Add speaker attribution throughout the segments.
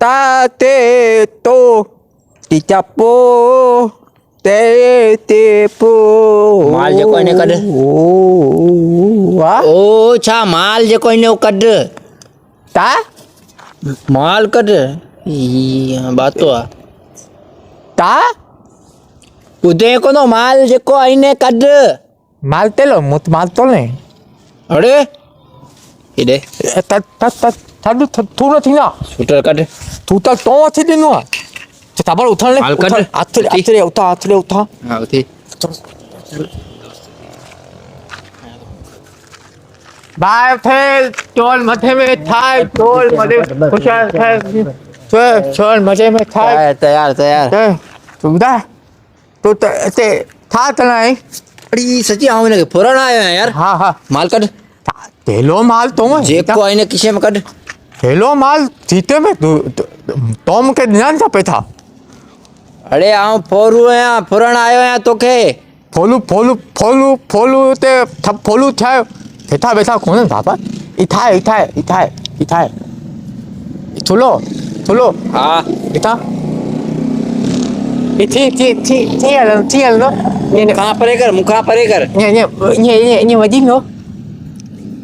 Speaker 1: ताते तो टीचापो ते ते पो
Speaker 2: माल जे कोई ने कड
Speaker 1: वाह
Speaker 2: ओ छा माल जे कोई ने कड
Speaker 1: ता
Speaker 2: माल कड ई बातो आ
Speaker 1: ता
Speaker 2: उदे को नो माल जे को आईने कड
Speaker 1: माल तेलो मुत माल तो नहीं
Speaker 2: अरे इडे
Speaker 1: ता ता ता थाडू थू नहीं ना
Speaker 2: शूटर कड
Speaker 1: तू तक तो अच्छे दिन हुआ चता बार उठा ले
Speaker 2: माल कट।
Speaker 1: आथरे उठा
Speaker 2: हां उठी
Speaker 1: बाय थे चोल मथे में थाय चोल मथे खुशाल थे चोल मथे में थाय
Speaker 2: तैयार तैयार
Speaker 1: तू बता तो ते था तना है
Speaker 2: अरे सच्ची आऊं ने फौरन आया है यार
Speaker 1: हाँ हाँ
Speaker 2: माल कड
Speaker 1: हेलो माल तो है
Speaker 2: जे को आईने किसे में कड
Speaker 1: हेलो माल जीते में तुम के ध्यान सा पे था
Speaker 2: अरे आऊं फोरू है फौरन आयो है तोखे
Speaker 1: फोलू ते थप फोलू था बेटा बेटा कौन है बाबा इथाए थोलो
Speaker 2: हां
Speaker 1: बेटा 티 알로
Speaker 2: मुखा परे कर
Speaker 1: ये वजीनो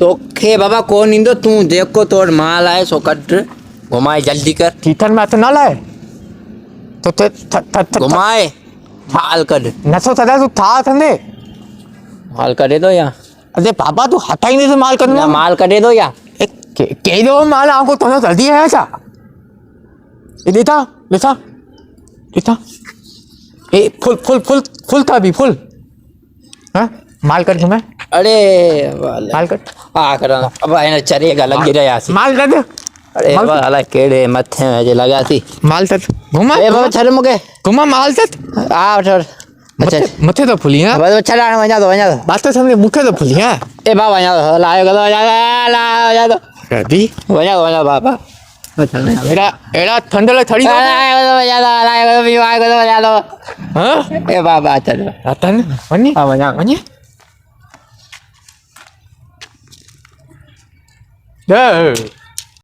Speaker 2: तोखे बाबा कौन इंदो तू देखो तोड़ माल आए सो कट घुमाए जल्दी कर
Speaker 1: तीथन में तो ना लाए तो
Speaker 2: घुमाए माल कट
Speaker 1: नसो सदा तू था थने
Speaker 2: माल कटे दो या
Speaker 1: अरे बाबा तू हटा ही नहीं से माल करना
Speaker 2: माल कटे दो या
Speaker 1: के दो माल आपको तो जल्दी है ऐसा ये लेता ए फुल था भी फुल हाँ माल कर मैं
Speaker 2: अरे
Speaker 1: माल कर
Speaker 2: आ कर अब आने चरेगा लग गिरा यासी
Speaker 1: माल कर दे
Speaker 2: अरे वाला केड़े मथे में जे लगा थी
Speaker 1: माल तक घुमा
Speaker 2: ए बाबा छर मुके
Speaker 1: घुमा माल तक
Speaker 2: आ छोड़ अच्छा
Speaker 1: मथे तो फुली है
Speaker 2: बस छड़ा वणा दो
Speaker 1: बात तो समझे मुखे तो फुली है
Speaker 2: ए बाबा वणा लायो गलो जा दो
Speaker 1: रेडी
Speaker 2: वणा बाबा
Speaker 1: एड़ा ठंडले थड़ी हाँ
Speaker 2: ए बाबा चल
Speaker 1: रतन वनी वनी